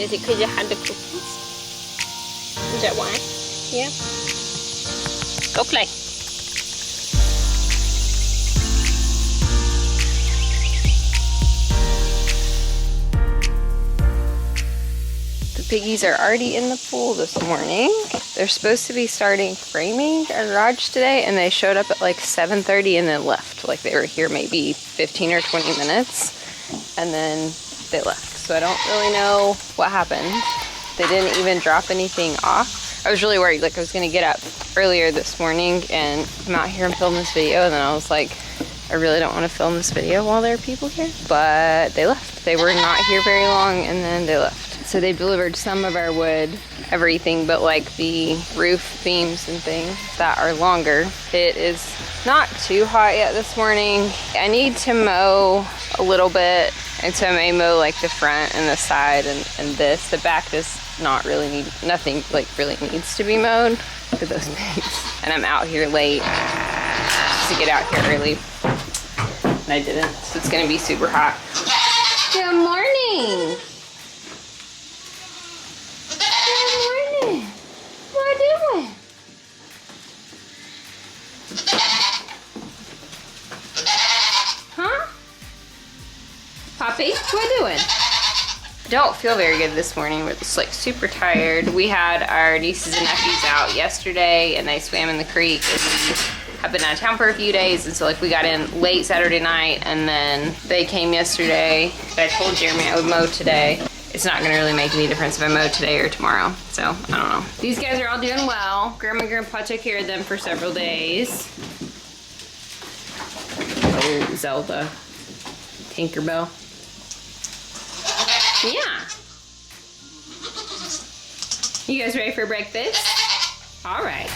Is it because you had the cookies? Is that why? Yeah. Go play. The piggies are already in the pool this morning. They're supposed to be starting framing our garage today, and they showed up at like 7:30 and then left. Like they were here maybe 15 or 20 minutes, and then they left. So I don't really know what happened. They didn't even drop anything off. I was really worried. Like I was gonna get up earlier this morning and come out here and film this video, and then I was like, I really don't want to film this video while there are people here. But they left. They were not here very long, and then they left. So they delivered some of our wood, everything but like the roof beams and things that are longer. It is not too hot yet this morning. I need to mow a little bit, and so I may mow like the front and the side and this. The back does not really need, nothing like really needs to be mowed for those pigs. And I'm out here late just to get out here early, and I didn't, so it's gonna be super hot. Good morning. Poppy, what are you doing? Don't feel very good this morning. We're just like super tired. We had our nieces and nephews out yesterday, and they swam in the creek, and we have been out of town for a few days, and so like we got in late Saturday night, and then they came yesterday. I told Jeremy I would mow today. It's not gonna really make any difference if I mow today or tomorrow, so I don't know. These guys are all doing well. Grandma and Grandpa took care of them for several days. Oh, Zelda. Tinkerbell. Yeah. You guys ready for breakfast? All right.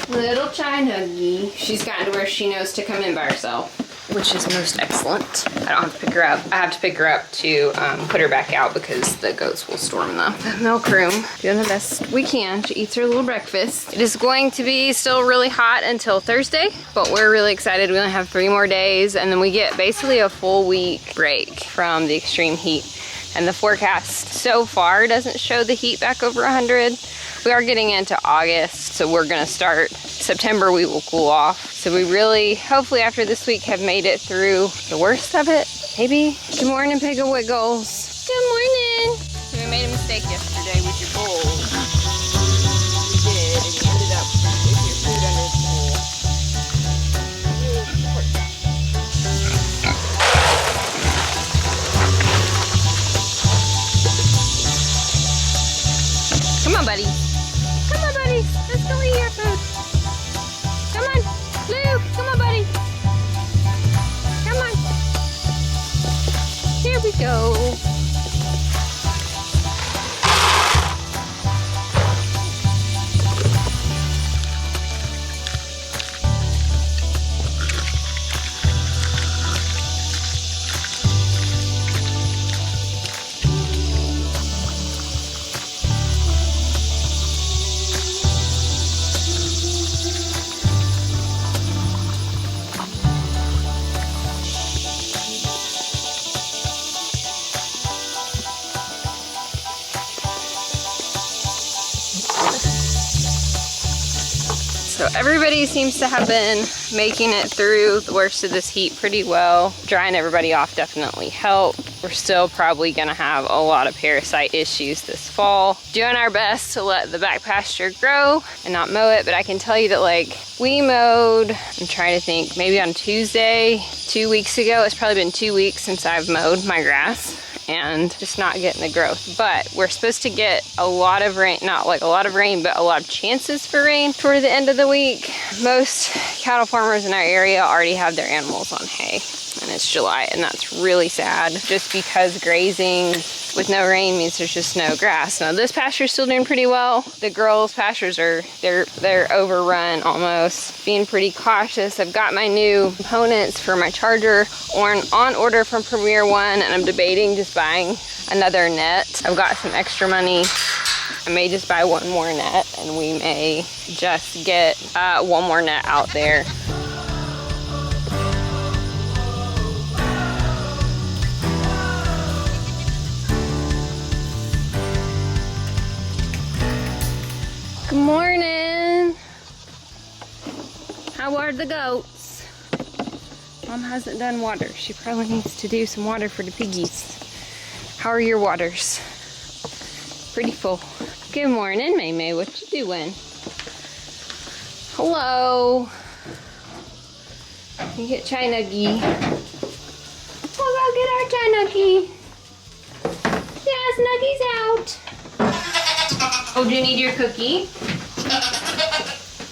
Little China-gy. She's gotten to where she knows to come in by herself, which is most excellent. I don't have to pick her up. I have to pick her up to put her back out because the goats will storm the milk room. Doing the best we can. She eats her little breakfast. It is going to be still really hot until Thursday, but we're really excited. We only have 3 more days, and then we get basically a full week break from the extreme heat. And the forecast so far doesn't show the heat back over 100. We are getting into August, so we're gonna start September. We will cool off. So we really, hopefully after this week, have made it through the worst of it, maybe. Good morning, Pig and Wiggles. Good morning. So we made a mistake yesterday with your bowl. You did, and you ended up with your food under the bowl. Come on, buddy. Come on, buddy. Let's go eat your food. Come on. Luke, come on, buddy. Come on. Here we go. So everybody seems to have been making it through the worst of this heat pretty well. Drying everybody off definitely helped. We're still probably gonna have a lot of parasite issues this fall. Doing our best to let the back pasture grow and not mow it, but I can tell you that like we mowed, I'm trying to think, maybe on Tuesday, 2 weeks ago. It's probably been 2 weeks since I've mowed my grass. and just not getting the growth. But we're supposed to get a lot of rain, not like a lot of rain, but a lot of chances for rain toward the end of the week. Most cattle farmers in our area already have their animals on hay, and it's July, and that's really sad just because grazing with no rain means there's just no grass. Now this pasture's still doing pretty well. The girls' pastures are, they're overrun almost. Being pretty cautious. I've got my new components for my charger on order from Premier One, and I'm debating just buying another net. I've got some extra money. I may just buy one more net, and we may just get one more net out there. Good morning. How are the goats? Mom hasn't done water. She probably needs to do some water for the piggies. How are your waters? Pretty full. Good morning, May May. What you doing? Hello. You get Chinuggy. We'll go get our Chinuggy. Yeah, Snuggy's out. Oh, do you need your cookie?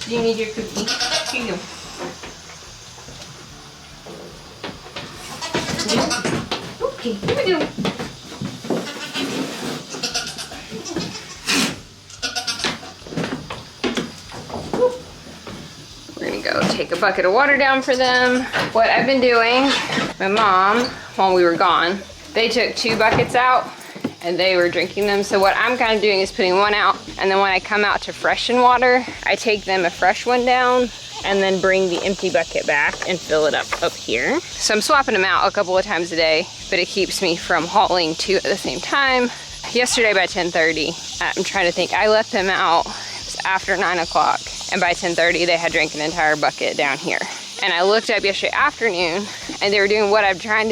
Do you need your cookie? Here you go. Okay, here we go. We're gonna go take a bucket of water down for them. What I've been doing, my mom, while we were gone, they took 2 buckets out and they were drinking them. So what I'm kind of doing is putting one out, and then when I come out to freshen water, I take them a fresh one down and then bring the empty bucket back and fill it up here. So I'm swapping them out a couple of times a day, but it keeps me from hauling 2 at the same time. Yesterday by 10:30, I'm trying to think, I left them out, it was after 9 o'clock, and by 10:30 they had drank an entire bucket down here. And I looked up yesterday afternoon, and they were doing what I've tried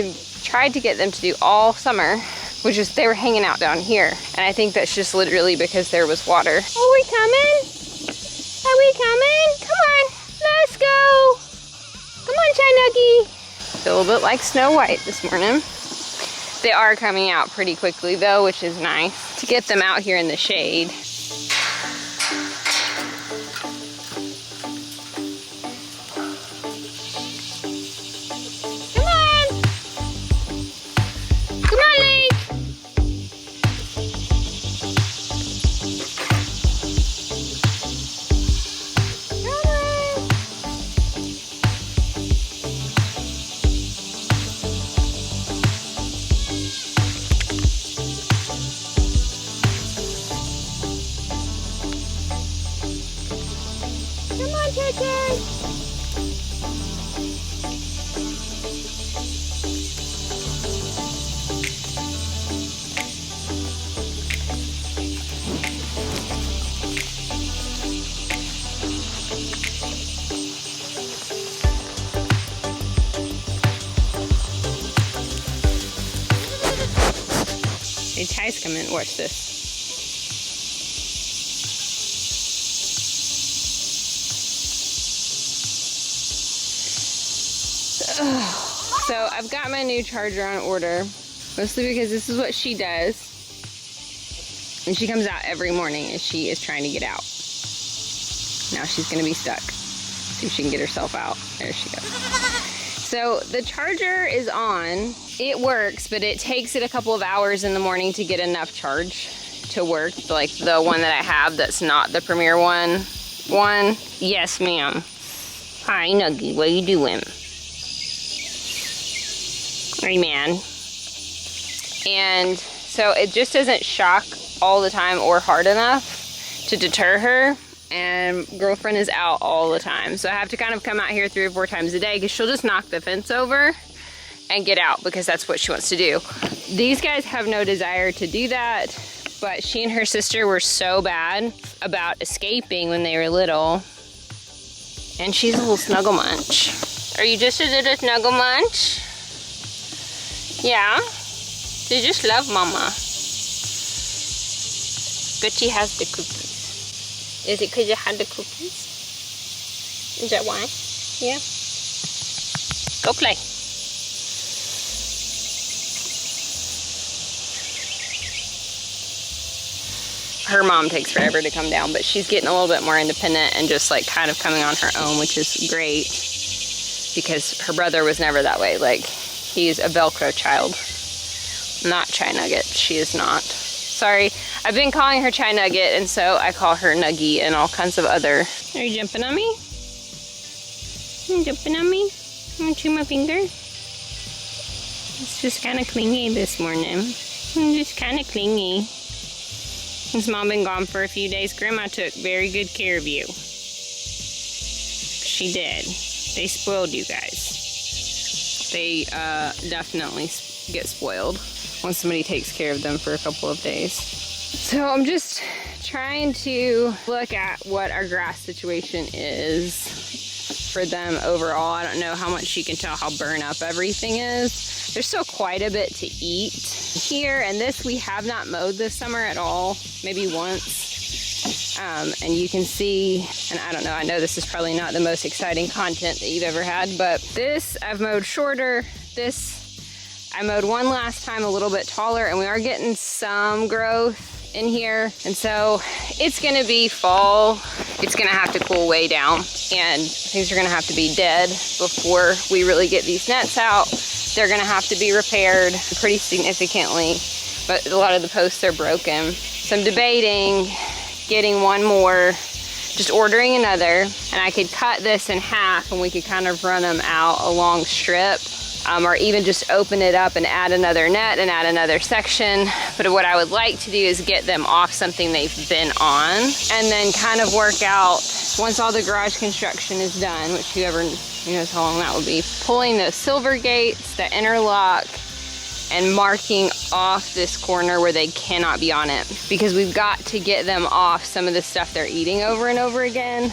to get them to do all summer, which is they were hanging out down here. And I think that's just literally because there was water. Are we coming? Are we coming? Come on, let's go. Come on, Chinuggy. Feel a little bit like Snow White this morning. They are coming out pretty quickly though, which is nice to get them out here in the shade. Hey, Ty's come in, watch this. So I've got my new charger on order, mostly because this is what she does. And she comes out every morning and she is trying to get out. Now she's gonna be stuck. See if she can get herself out. There she goes. So the charger is on. It works, but it takes it a couple of hours in the morning to get enough charge to work. Like the one that I have that's not the Premier One. Yes, ma'am. Hi, Nuggy, what are you doing? Hey, man. And so it just doesn't shock all the time or hard enough to deter her. And girlfriend is out all the time. So I have to kind of come out here 3 or 4 times a day because she'll just knock the fence over and get out because that's what she wants to do. These guys have no desire to do that, but she and her sister were so bad about escaping when they were little. And she's a little snuggle munch. Are you just a little snuggle munch? Yeah? They just love mama. But she has the cookies. Is it because you had the cookies? Is that why? Yeah. Go play. her mom takes forever to come down, but she's getting a little bit more independent and just like kind of coming on her own, which is great because her brother was never that way. Like, he's a Velcro child, not Chai Nugget. She is not. Sorry, I've been calling her Chai Nugget, and so I call her Nuggy and all kinds of other. Are you jumping on me? You jumping on me? You want to chew my finger? It's just kind of clingy this morning. Just kind of clingy. Since Mom been gone for a few days, Grandma took very good care of you. She did. They spoiled you guys. They definitely get spoiled when somebody takes care of them for a couple of days. So I'm just trying to look at what our grass situation is for them overall. I don't know how much you can tell how burnt up everything is. There's still quite a bit to eat here, and this we have not mowed this summer at all, maybe once. And you can see, and I don't know, I know this is probably not the most exciting content that you've ever had, but this I've mowed shorter. This I mowed one last time a little bit taller, and we are getting some growth in here. And so it's gonna be fall. It's gonna have to cool way down, and things are gonna have to be dead before we really get these nets out. They're gonna have to be repaired pretty significantly, but a lot of the posts are broken. So I'm debating getting one more, just ordering another, and I could cut this in half and we could kind of run them out a long strip. Or even just open it up and add another net and add another section. But what I would like to do is get them off something they've been on, and then kind of work out, once all the garage construction is done, which whoever knows how long that would be, pulling those silver gates, the interlock, and marking off this corner where they cannot be on it. Because we've got to get them off some of the stuff they're eating over and over again.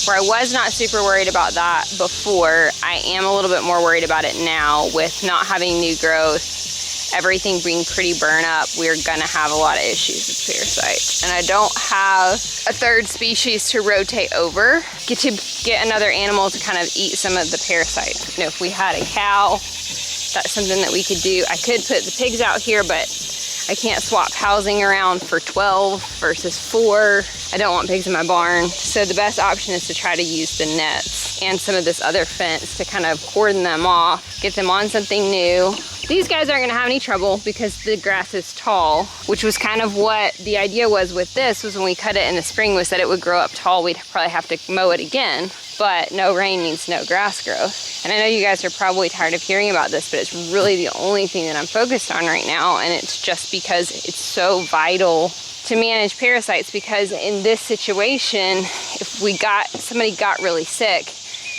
Where I was not super worried about that before, I am a little bit more worried about it now with not having new growth, everything being pretty burnt up. We're gonna have a lot of issues with parasites. And I don't have a third species to rotate over, get another animal to kind of eat some of the parasites. You know, if we had a cow, that's something that we could do. I could put the pigs out here, but I can't swap housing around for 12 versus 4. I don't want pigs in my barn. So the best option is to try to use the nets and some of this other fence to kind of cordon them off, get them on something new. These guys aren't gonna have any trouble because the grass is tall, which was kind of what the idea was with this, was when we cut it in the spring, was that it would grow up tall. We'd probably have to mow it again, but no rain means no grass growth. And I know you guys are probably tired of hearing about this, but it's really the only thing that I'm focused on right now, and it's just because it's so vital to manage parasites, because in this situation, if somebody got really sick,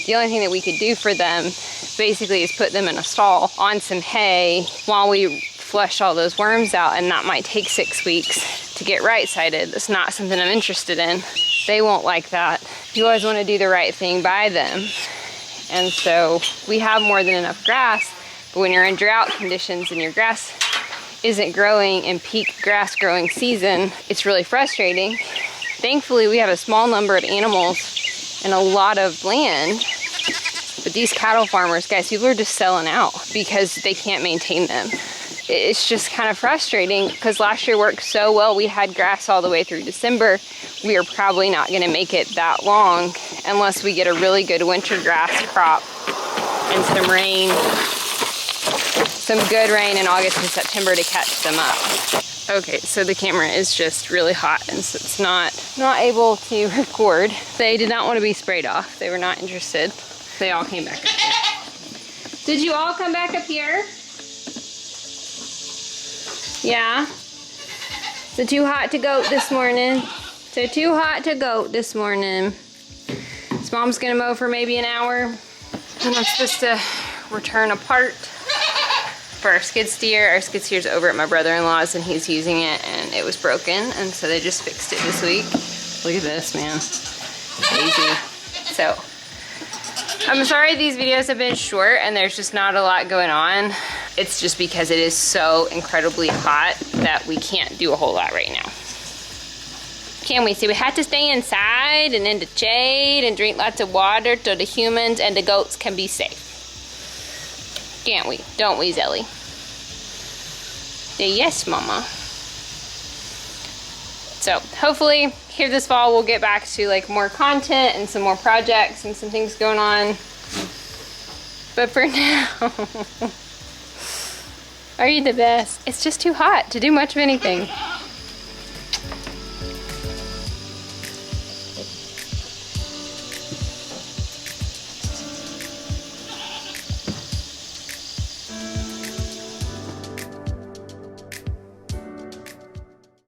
the only thing that we could do for them basically is put them in a stall on some hay while we flush all those worms out, and that might take 6 weeks to get right-sided. That's not something I'm interested in. They won't like that. You always want to do the right thing by them. And so we have more than enough grass, but when you're in drought conditions and your grass isn't growing in peak grass growing season, it's really frustrating. Thankfully, we have a small number of animals and a lot of land, but these cattle farmers, guys, people are just selling out because they can't maintain them. It's just kind of frustrating because last year worked so well. We had grass all the way through December. We are probably not gonna make it that long unless we get a really good winter grass crop and some rain, some good rain in August and September to catch them up. Okay, so the camera is just really hot, and so it's not able to record. They did not want to be sprayed off. They were not interested. They all came back up here. Did you all come back up here? Yeah? Is it too hot to goat this morning? Is it too hot to goat this morning? So Mom's gonna mow for maybe an hour, and I'm supposed to return a part for our skid steer. Our skid steer's over at my brother-in-law's, and he's using it, and it was broken, and so they just fixed it this week. Look at this, man. Crazy. So, I'm sorry these videos have been short and there's just not a lot going on. It's just because it is so incredibly hot that we can't do a whole lot right now. Can we? So we had to stay inside and in the shade and drink lots of water so the humans and the goats can be safe. Can't we? Don't we, Zelly? Say yes, Mama. So hopefully here this fall we'll get back to like more content and some more projects and some things going on. But for now, are you the best? It's just too hot to do much of anything.